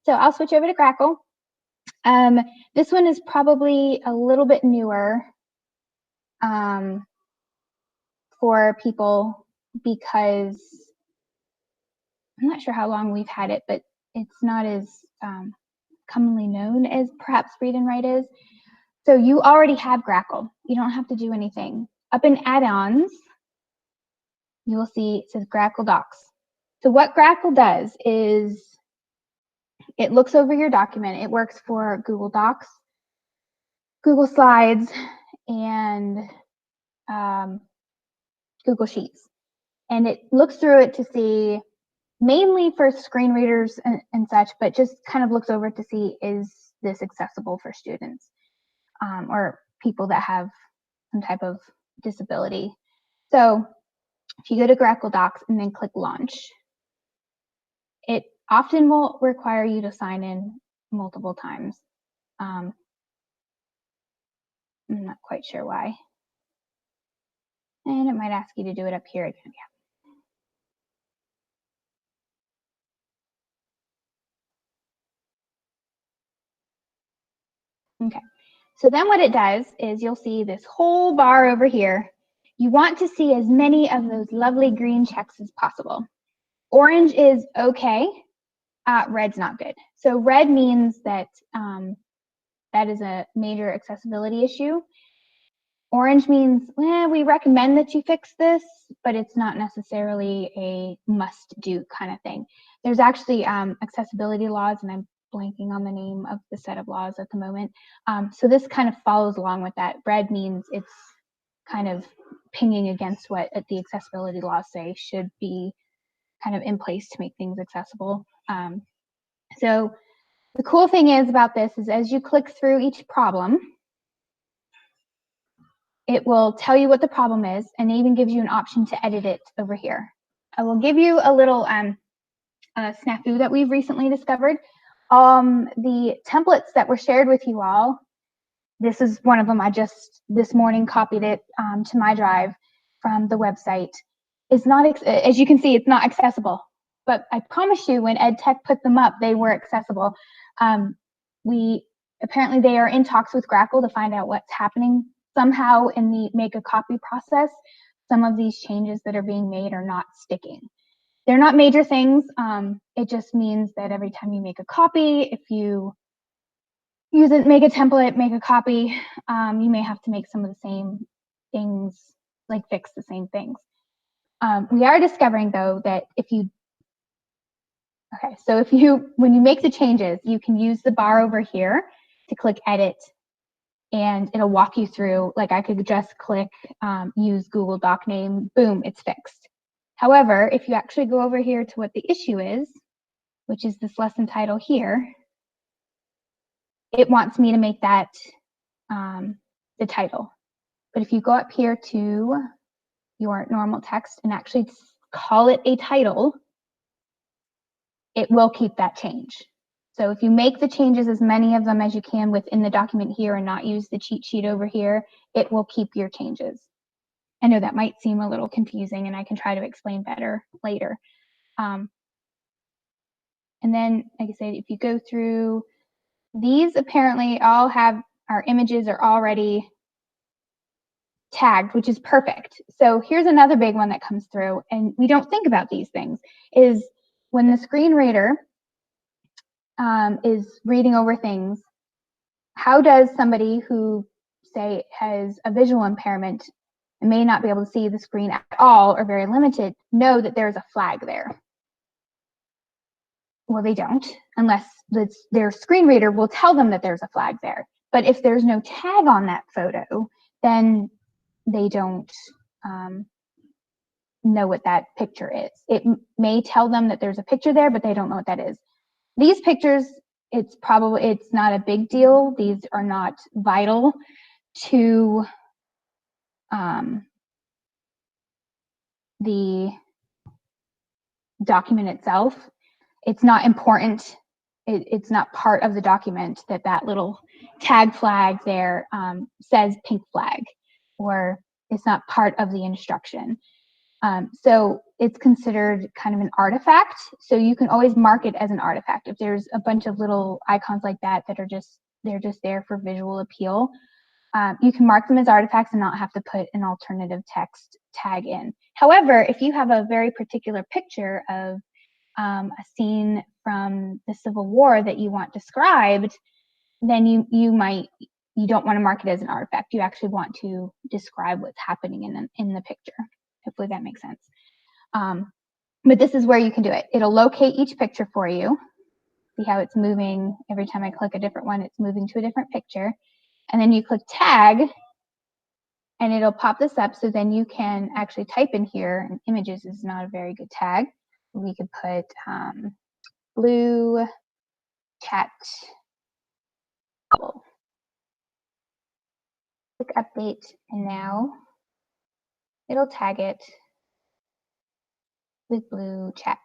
So I'll switch over to Grackle. This one is probably a little bit newer for people because I'm not sure how long we've had it, but it's not as commonly known as perhaps Read and Write is. So you already have Grackle. You don't have to do anything. Up in add-ons, you will see it says Grackle Docs. So what Grackle does is it looks over your document. It works for Google Docs, Google Slides, and Google Sheets. And it looks through it to see, mainly for screen readers and such, but just kind of looks over to see, is this accessible for students or people that have some type of disability. So if you go to Grackle Docs and then click Launch, it often will require you to sign in multiple times. I'm not quite sure why. And it might ask you to do it up here again. Yeah. Okay. So then what it does is you'll see this whole bar over here. You want to see as many of those lovely green checks as possible. Orange is okay. Red's not good. So red means that that is a major accessibility issue. Orange means, well, we recommend that you fix this, but it's not necessarily a must-do kind of thing. There's actually accessibility laws, and I'm blanking on the name of the set of laws at the moment. So this kind of follows along with that. Red means it's kind of pinging against what the accessibility laws say should be kind of in place to make things accessible. So the cool thing is about this is as you click through each problem, it will tell you what the problem is and even gives you an option to edit it over here. I will give you a little snafu that we've recently discovered. The templates that were shared with you all, this is one of them. I just this morning copied it to my drive from the website. It's not, as you can see, it's not accessible. But I promise you, when EdTech put them up, they were accessible. Apparently they are in talks with Grackle to find out what's happening. Somehow in the make a copy process, some of these changes that are being made are not sticking. They're not major things. It just means that every time you make a copy, if you use it, make a template, make a copy, you may have to make some of the same things, like fix the same things. We are discovering though that when you make the changes, you can use the bar over here to click edit, and it'll walk you through. Like I could just click use Google Doc name, boom, it's fixed. However, if you actually go over here to what the issue is, which is this lesson title here, it wants me to make that the title. But if you go up here to your normal text and actually call it a title, it will keep that change. So if you make the changes, as many of them as you can within the document here and not use the cheat sheet over here, it will keep your changes. I know that might seem a little confusing, and I can try to explain better later. And then, like I said, if you go through these, apparently all have our images are already tagged, which is perfect. So here's another big one that comes through, and we don't think about these things, is when the screen reader is reading over things, how does somebody who, say, has a visual impairment and may not be able to see the screen at all or very limited know that there's a flag there? Well, they don't, unless their screen reader will tell them that there's a flag there. But if there's no tag on that photo, then they don't know what that picture is. It may tell them that there's a picture there, but they don't know what that is. These pictures, it's not a big deal. These are not vital to the document itself. It's not important. It's not part of the document that little tag flag there says pink flag, or it's not part of the instruction. So it's considered kind of an artifact. So you can always mark it as an artifact. If there's a bunch of little icons like that that are just there for visual appeal, you can mark them as artifacts and not have to put an alternative text tag in. However, if you have a very particular picture of a scene from the Civil War that you want described, then you don't want to mark it as an artifact. You actually want to describe what's happening in the picture. Hopefully that makes sense. But this is where you can do it. It'll locate each picture for you. See how it's moving every time I click a different one, it's moving to a different picture. And then you click tag and it'll pop this up, so then you can actually type in here, and images is not a very good tag. We could put blue chat bubble. Click update, and now it'll tag it with blue chat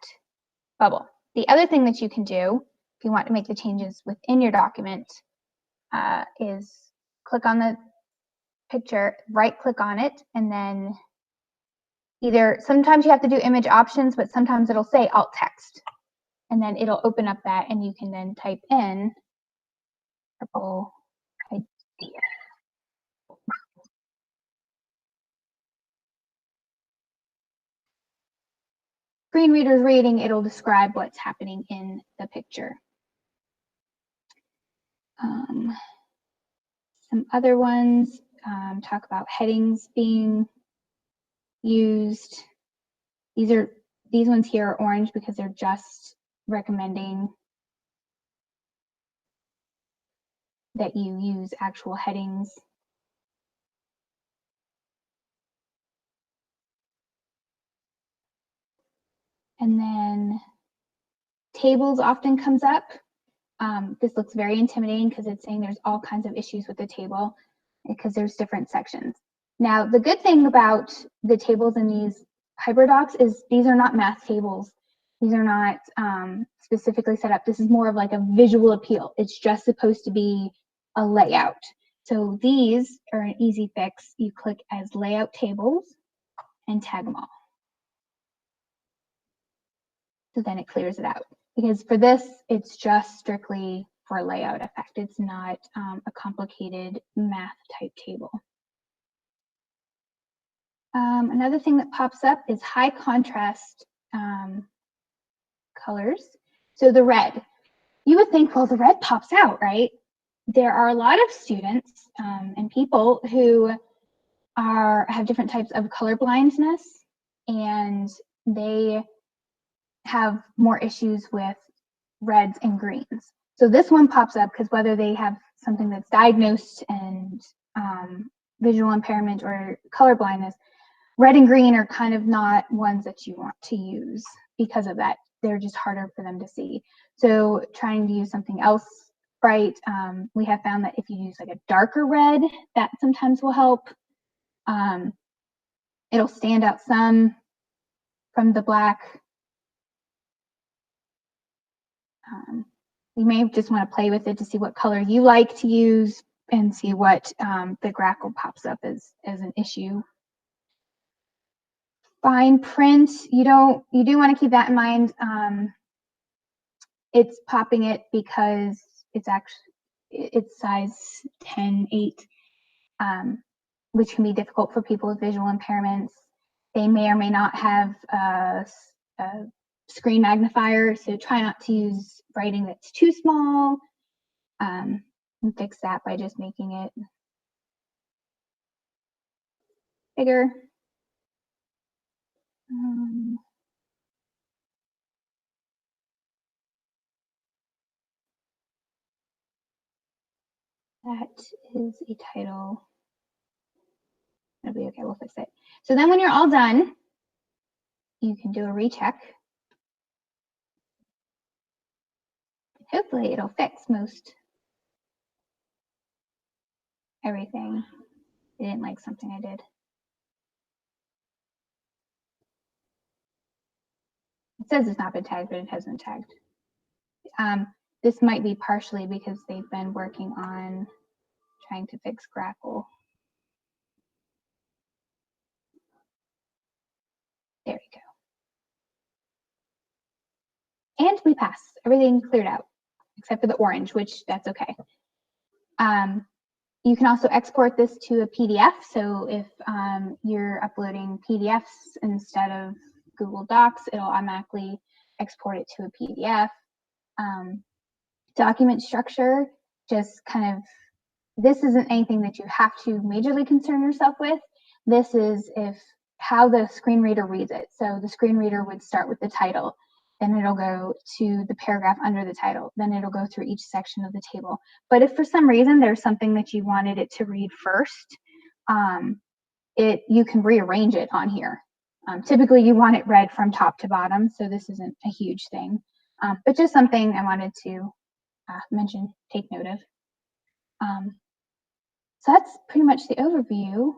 bubble. The other thing that you can do if you want to make the changes within your document is click on the picture, right click on it, and then either sometimes you have to do image options, but sometimes it'll say alt text, and then it'll open up that, and you can then type in purple idea. Screen reader's reading, it'll describe what's happening in the picture. Some other ones talk about headings being used. These ones here are orange because they're just recommending that you use actual headings. And then tables often comes up. This looks very intimidating because it's saying there's all kinds of issues with the table because there's different sections. Now, the good thing about the tables in these HyperDocs is these are not math tables. These are not specifically set up. This is more of like a visual appeal. It's just supposed to be a layout. So these are an easy fix. You click as layout tables and tag them all. So then it clears it out. Because for this, it's just strictly for a layout effect. It's not a complicated math type table. Another thing that pops up is high contrast colors. So the red, you would think, well, the red pops out, right? There are a lot of students and people who have different types of color blindness, and they have more issues with reds and greens. So this one pops up because whether they have something that's diagnosed and visual impairment or color blindness, red and green are kind of not ones that you want to use because of that. They're just harder for them to see. So trying to use something else bright, we have found that if you use like a darker red, that sometimes will help. It'll stand out some from the black. You may just want to play with it to see what color you like to use and see what the Grackle pops up as an issue. Fine print, you do want to keep that in mind. It's popping it because it's size 10/8, which can be difficult for people with visual impairments. They may or may not have a screen magnifier, so try not to use writing that's too small, and fix that by just making it bigger. That is a title. It'll be okay, we'll fix it. So then when you're all done, you can do a recheck. Hopefully it'll fix most everything. They didn't like something I did. It says it's not been tagged, but it has been tagged. This might be partially because they've been working on trying to fix Grackle. And we pass. Everything cleared out, except for the orange, which that's okay. You can also export this to a PDF. So if you're uploading PDFs instead of Google Docs, it'll automatically export it to a PDF. Document structure, just kind of, this isn't anything that you have to majorly concern yourself with. This is if how the screen reader reads it. So the screen reader would start with the title, then it'll go to the paragraph under the title, then it'll go through each section of the table. But if for some reason there's something that you wanted it to read first, you can rearrange it on here. Typically you want it read from top to bottom, so this isn't a huge thing, but just something I wanted to mention, take note of. So that's pretty much the overview.